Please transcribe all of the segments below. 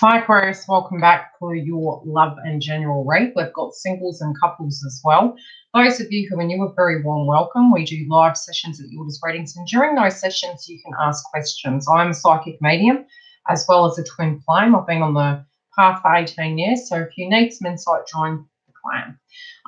Hi Aquarius, welcome back for your love and general read. We've got singles and couples as well. Those of you who are new, a very warm welcome. We do live sessions at Yildiz readings, and during those sessions you can ask questions. I'm a psychic medium as well as a twin flame. I've been on the path for 18 years, so if you need some insight, join the clan.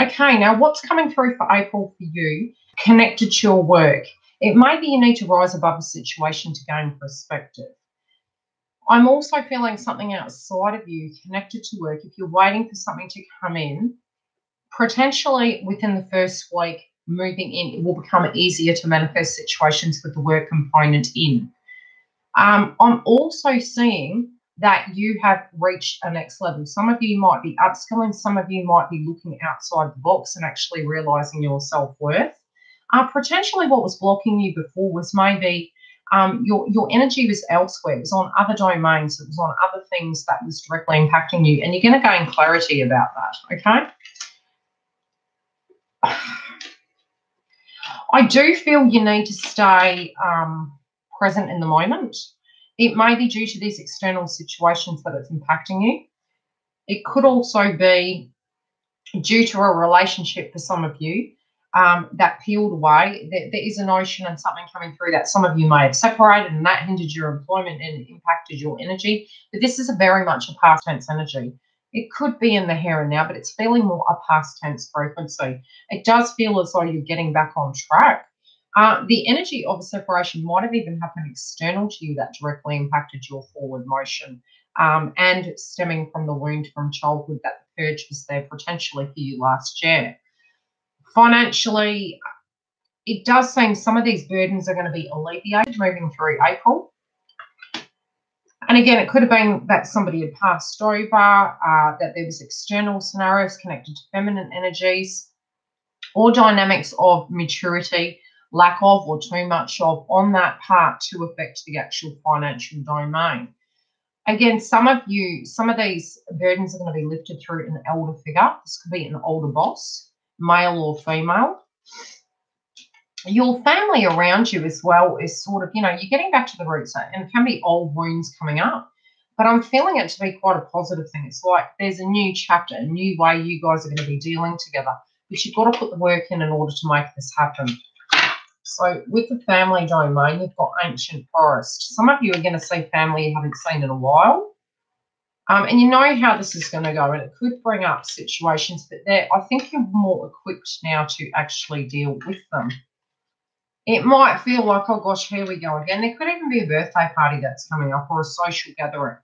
Okay, now what's coming through for April for you connected to your work? It may be you need to rise above a situation to gain perspective. I'm also feeling something outside of you connected to work. If you're waiting for something to come in, potentially within the first week moving in, it will become easier to manifest situations with the work component in. I'm also seeing that you have reached a next level. Some of you might be upskilling. Some of you might be looking outside the box and actually realizing your self-worth. Potentially what was blocking you before was maybe your energy was elsewhere. It was on other domains. It was on other things that was directly impacting you, and you're going to gain clarity about that, okay? I do feel you need to stay present in the moment. It may be due to these external situations that it's impacting you. It could also be due to a relationship for some of you that peeled away. There is a notion and something coming through that some of you may have separated, and that hindered your employment and impacted your energy. But this is very much a past tense energy. It could be in the here and now, but it's feeling more a past tense frequency. It does feel as though you're getting back on track. The energy of a separation might have even happened external to you that directly impacted your forward motion, and stemming from the wound from childhood that the purge was there potentially for you last year. Financially, it does seem some of these burdens are going to be alleviated moving through April. And again, it could have been that somebody had passed over, that there was external scenarios connected to feminine energies, or dynamics of maturity, lack of, or too much of on that part to affect the actual financial domain. Again, some of these burdens are going to be lifted through an elder figure. This could be an older boss, male or female. Your family around you as well is sort of, you're getting back to the roots, and it can be old wounds coming up, but I'm feeling it to be quite a positive thing. It's like there's a new chapter, a new way you guys are going to be dealing together, but you've got to put the work in order to make this happen. So with the family domain, you've got ancient forest. Some of you are going to see family you haven't seen in a while. And you know how this is going to go, and it could bring up situations, but I think you're more equipped now to actually deal with them. It might feel like, oh gosh, here we go again. There could even be a birthday party that's coming up, or a social gathering.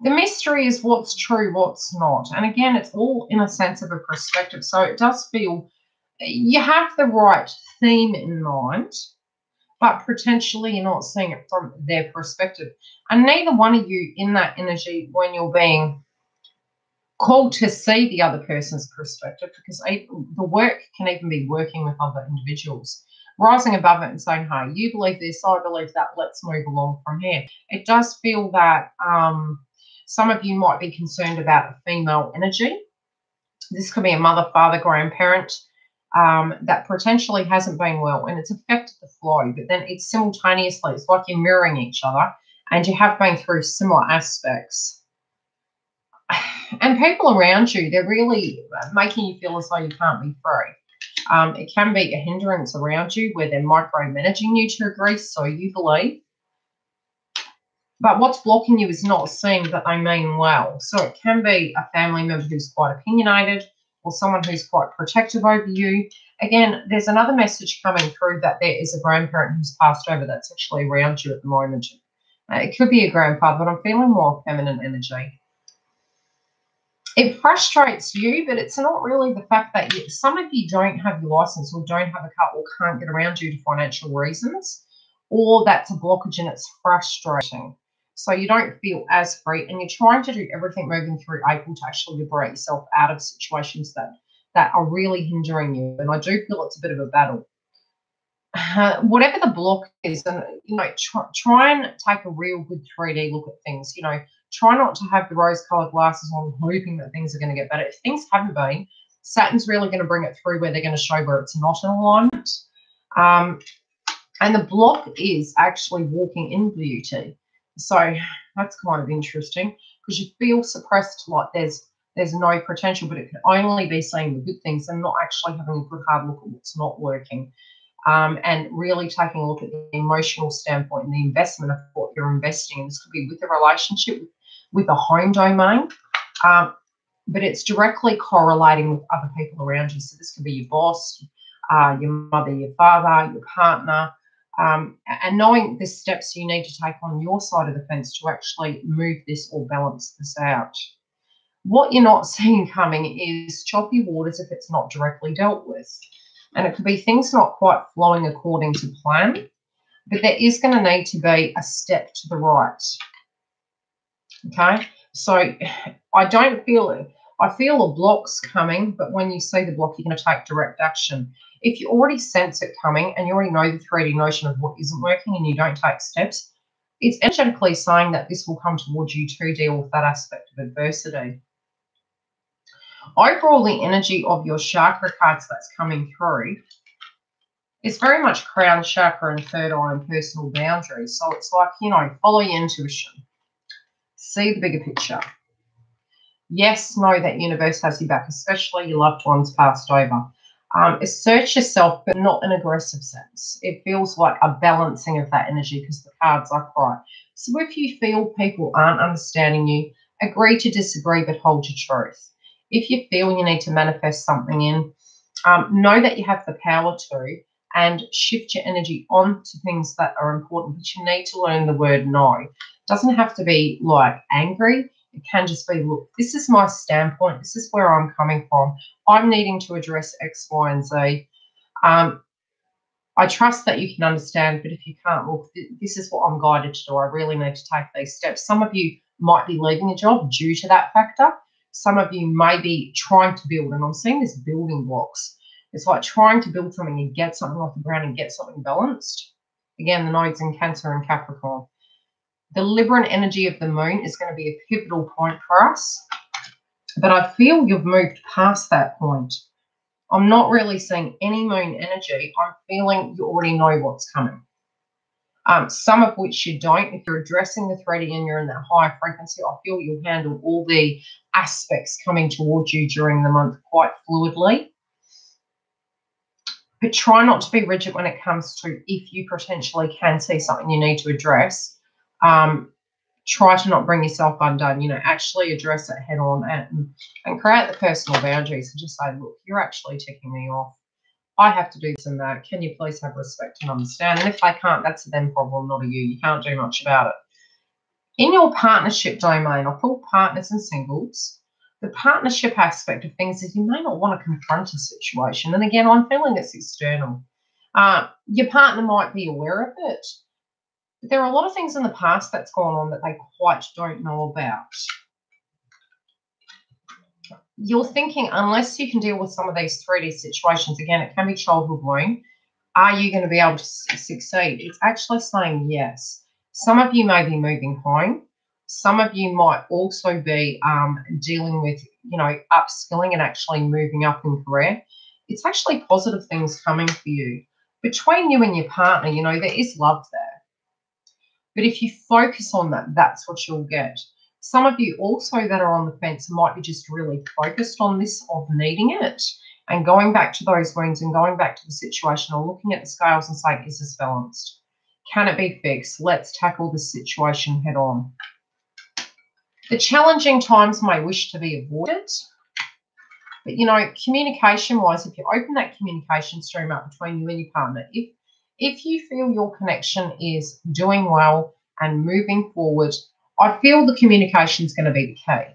The mystery is what's true, what's not. And again, it's all in a sense of a perspective. So it does feel you have the right theme in mind, but potentially you're not seeing it from their perspective. And neither one of you in that energy, when you're being called to see the other person's perspective, because the work can even be working with other individuals, rising above it and saying, hey, you believe this, I believe that, let's move along from here. It does feel that some of you might be concerned about a female energy. This could be a mother, father, grandparent, that potentially hasn't been well, and it's affected the flow, but then it's simultaneously, it's like you're mirroring each other and you have been through similar aspects. And people around you, they're really making you feel as though you can't be free. It can be a hindrance around you where they're micromanaging you to a degree, so you believe. But what's blocking you is not seeing that they mean well. So it can be a family member who's quite opinionated, or someone who's quite protective over you. Again, there's another message coming through that there is a grandparent who's passed over that's actually around you at the moment. It could be a grandfather, but I'm feeling more feminine energy. It frustrates you, but it's not really the fact that some of you don't have your license, or don't have a car, or can't get around due to financial reasons, or that's a blockage and it's frustrating. So you don't feel as free, and you're trying to do everything moving through April to actually liberate yourself out of situations that are really hindering you. And I do feel it's a bit of a battle. Whatever the block is, and try and take a real good 3D look at things. Try not to have the rose-colored glasses on, hoping that things are going to get better. If things haven't been, Saturn's really going to bring it through where they're going to show where it's not in alignment. And the block is actually walking in beauty. So that's kind of interesting because you feel suppressed, like there's no potential, but it can only be seeing the good things and not actually having a good hard look at what's not working. And really taking a look at the emotional standpoint and the investment of what you're investing in. This could be with a relationship, with a home domain, but it's directly correlating with other people around you. So this could be your boss, your mother, your father, your partner, and knowing the steps you need to take on your side of the fence to actually move this or balance this out. What you're not seeing coming is choppy waters if it's not directly dealt with. And it could be things not quite flowing according to plan, but there is going to need to be a step to the right. Okay, so I don't feel it. I feel a block's coming, but when you see the block, you're going to take direct action. If you already sense it coming and you already know the 3D notion of what isn't working and you don't take steps, it's energetically saying that this will come towards you to deal with that aspect of adversity. Overall, the energy of your chakra cards that's coming through is very much crown chakra and third eye and personal boundaries. So it's like, you know, follow your intuition. See the bigger picture. Yes, know that universe has you back, especially your loved ones passed over. Assert yourself, but not in an aggressive sense. It feels like a balancing of that energy because the cards are right. So if you feel people aren't understanding you, agree to disagree, but hold your truth. If you feel you need to manifest something in, know that you have the power to, and shift your energy on to things that are important, but you need to learn the word no. It doesn't have to be like angry. It can just be, look, this is my standpoint. This is where I'm coming from. I'm needing to address X, Y, and Z. I trust that you can understand, but if you can't, look, this is what I'm guided to do. I really need to take these steps. Some of you might be leaving a job due to that factor. Some of you may be trying to build, and I'm seeing this building blocks. It's like trying to build something and get something off the ground and get something balanced. Again, the nodes in Cancer and Capricorn. The Libran energy of the moon is going to be a pivotal point for us, but I feel you've moved past that point. I'm not really seeing any moon energy. I'm feeling you already know what's coming. Some of which you don't. If you're addressing the 3D and you're in that higher frequency, I feel you'll handle all the aspects coming towards you during the month quite fluidly. But try not to be rigid when it comes to if you potentially can see something you need to address. Try to not bring yourself undone, you know, actually address it head on and create the personal boundaries and just say, look, you're actually ticking me off. I have to do this and that. Can you please have respect and understand? And if they can't, that's a them problem, not a you. You can't do much about it. In your partnership domain, I pull partners and singles. The partnership aspect of things is you may not want to confront a situation. And again, I'm feeling it's external. Your partner might be aware of it. But there are a lot of things in the past that's gone on that they quite don't know about. You're thinking, unless you can deal with some of these 3D situations, again, it can be childhood wound, are you going to be able to succeed? It's actually saying yes. Some of you may be moving home. Some of you might also be dealing with, you know, upskilling and actually moving up in career. It's actually positive things coming for you. Between you and your partner, you know, there is love there. But if you focus on that, that's what you'll get. Some of you also that are on the fence might be just really focused on this of needing it and going back to those wounds and going back to the situation or looking at the scales and saying, is this balanced? Can it be fixed? Let's tackle the situation head on. The challenging times may wish to be avoided. But, you know, communication-wise, if you open that communication stream up between you and your partner, if you feel your connection is doing well and moving forward, I feel the communication is going to be the key.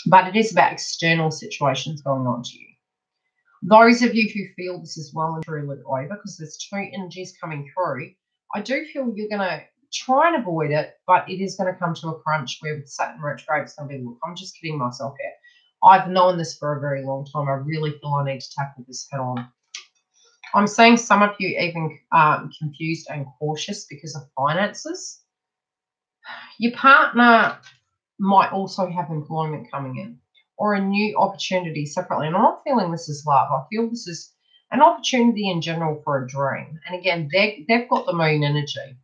But it is about external situations going on to you. Those of you who feel this is well and truly over, because there's two energies coming through, I do feel you're going to try and avoid it, but it is going to come to a crunch where with Saturn retrograde, it's going to be, look, I'm just kidding myself here. I've known this for a very long time. I really feel I need to tackle this head on. I'm seeing some of you even confused and cautious because of finances. Your partner might also have employment coming in or a new opportunity separately. And I'm not feeling this is love. I feel this is an opportunity in general for a dream. And again, they've got the moon energy.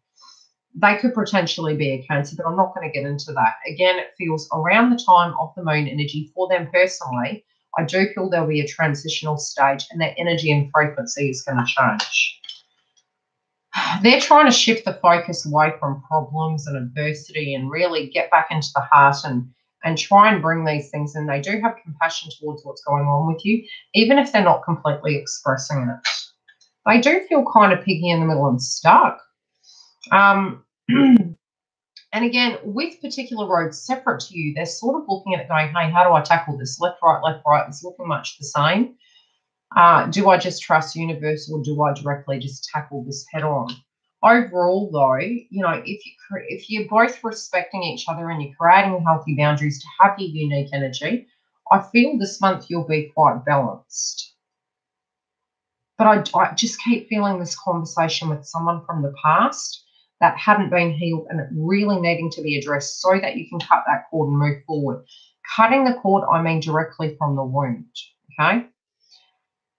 They could potentially be a Cancer, but I'm not going to get into that. Again, it feels around the time of the moon energy for them personally. I do feel there'll be a transitional stage and their energy and frequency is going to change. They're trying to shift the focus away from problems and adversity and really get back into the heart and try and bring these things in. They do have compassion towards what's going on with you, even if they're not completely expressing it. They do feel kind of piggy in the middle and stuck. And again, with particular roads separate to you, they're sort of looking at it going, hey, how do I tackle this? Left, right, it's looking much the same. Do I just trust universe or do I directly just tackle this head on? Overall, though, you know, if you're both respecting each other and you're creating healthy boundaries to have your unique energy, I feel this month you'll be quite balanced. But I just keep feeling this conversation with someone from the past that hadn't been healed and it really needing to be addressed so that you can cut that cord and move forward. Cutting the cord, I mean directly from the wound, okay?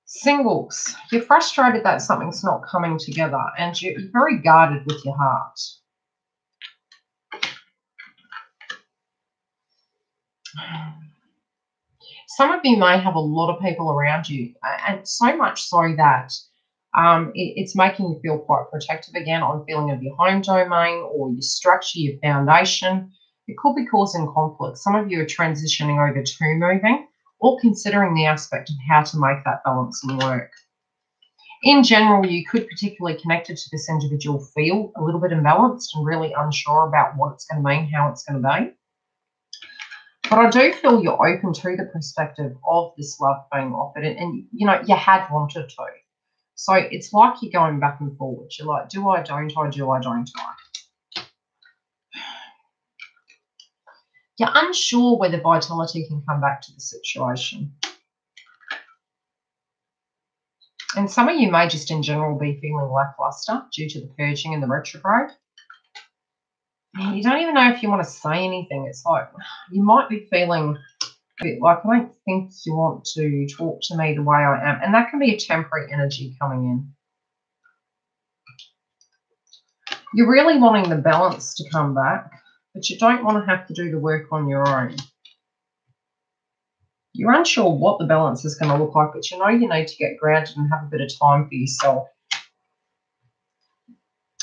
Singles, you're frustrated that something's not coming together and you're very guarded with your heart. Some of you may have a lot of people around you, and so much so that it's making you feel quite protective again on feeling of your home domain or your structure, your foundation. It could be causing conflict. Some of you are transitioning over to moving or considering the aspect of how to make that balance and work. In general, you could particularly connected to this individual feel a little bit imbalanced and really unsure about what it's going to mean, how it's going to be. But I do feel you're open to the perspective of this love being offered and you know, you had wanted to. So it's like you're going back and forward. You're like, do I, don't I, do I, don't I? You're unsure whether vitality can come back to the situation. And some of you may just in general be feeling lackluster due to the purging and the retrograde. You don't even know if you want to say anything. It's like you might be feeling a bit like, I don't think you want to talk to me the way I am. And that can be a temporary energy coming in. You're really wanting the balance to come back, but you don't want to have to do the work on your own. You're unsure what the balance is going to look like, but you know you need to get grounded and have a bit of time for yourself.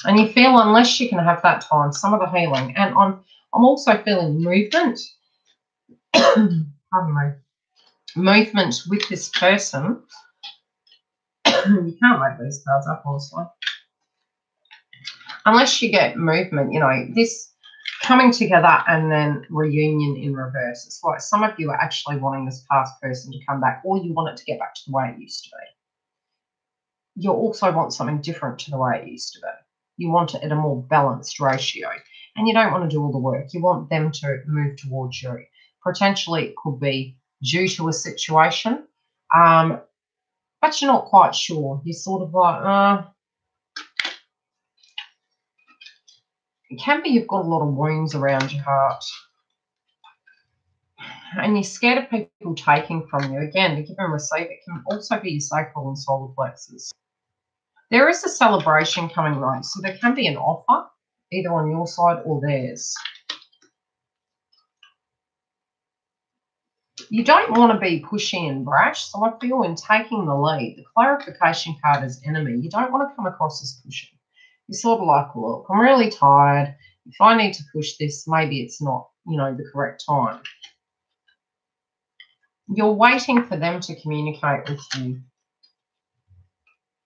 And you feel unless you can have that time, some of the healing. And I'm also feeling movement. Pardon me. Movement with this person. You can't make these cards up, honestly. Unless you get movement, you know, this coming together and then reunion in reverse. It's like some of you are actually wanting this past person to come back, or you want it to get back to the way it used to be. You also want something different to the way it used to be. You want it at a more balanced ratio. And you don't want to do all the work. You want them to move towards you. Potentially it could be due to a situation, but you're not quite sure. You're sort of like, it can be you've got a lot of wounds around your heart. And you're scared of people taking from you. Again, the give and receive, it can also be your sacral and solar plexus. There is a celebration coming, right? So there can be an offer, either on your side or theirs. You don't want to be pushy and brash, so I feel in taking the lead, the clarification card is enemy. You don't want to come across as pushy. You're sort of like, look, I'm really tired. If I need to push this, maybe it's not, you know, the correct time. You're waiting for them to communicate with you.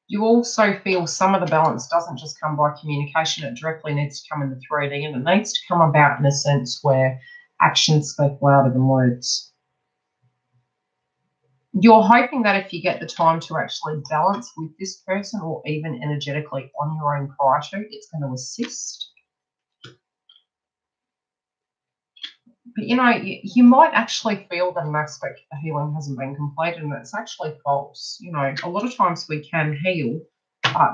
You also feel some of the balance doesn't just come by communication. It directly needs to come in the 3D, and it needs to come about in a sense where actions speak louder than words. You're hoping that if you get the time to actually balance with this person or even energetically on your own prior to, it's going to assist. But, you know, you might actually feel that an aspect of the healing hasn't been completed, and it's actually false. You know, a lot of times we can heal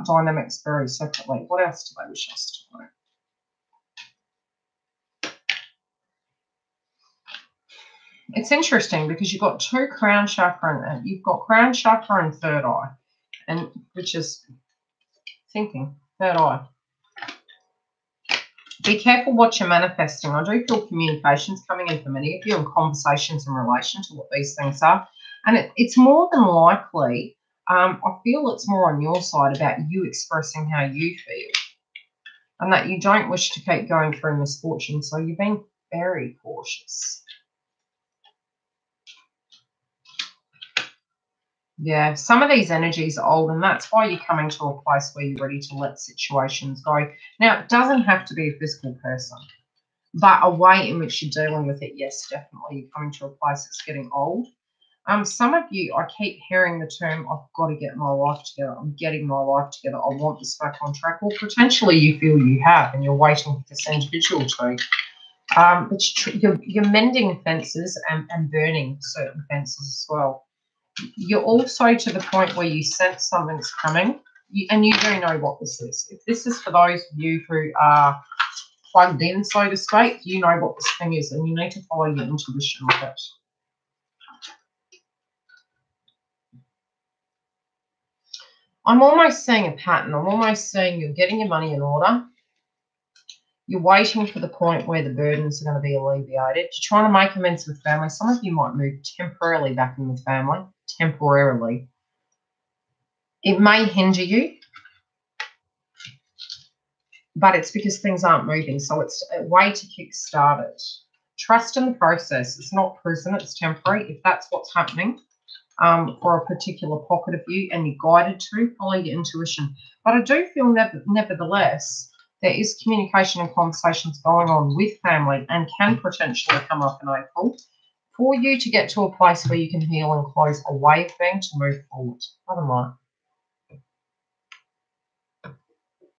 dynamics very separately. What else do they wish us to know? It's interesting because you've got two crown chakra and you've got crown chakra and third eye. and which is thinking, third eye. Be careful what you're manifesting. I do feel communications coming in for many of you and conversations in relation to what these things are. And it's more than likely, I feel it's more on your side about you expressing how you feel and that you don't wish to keep going through misfortune. So you're being very cautious. Yeah, some of these energies are old, and that's why you're coming to a place where you're ready to let situations go. Now, it doesn't have to be a physical person, but a way in which you're dealing with it, yes, definitely. You're coming to a place that's getting old. Some of you, I keep hearing the term, I've got to get my life together. I'm getting my life together. I want this back on track. Well, potentially you feel you have, and you're waiting for this individual to. But you're mending fences and burning certain fences as well. You're also to the point where you sense something's coming, and you do know what this is. If this is for those of you who are plugged in, so to speak, you know what this thing is, and you need to follow your intuition with it. I'm almost seeing a pattern. I'm almost seeing you're getting your money in order. You're waiting for the point where the burdens are going to be alleviated. You're trying to make amends with family. Some of you might move temporarily back in with family. Temporarily. It may hinder you, but it's because things aren't moving. So it's a way to kickstart it. Trust in the process. It's not prison. It's temporary. If that's what's happening for a particular pocket of you and you're guided to, follow your intuition. But I do feel nevertheless, there is communication and conversations going on with family and can potentially come up in April for you to get to a place where you can heal and close a way of being to move forward. Bottom line.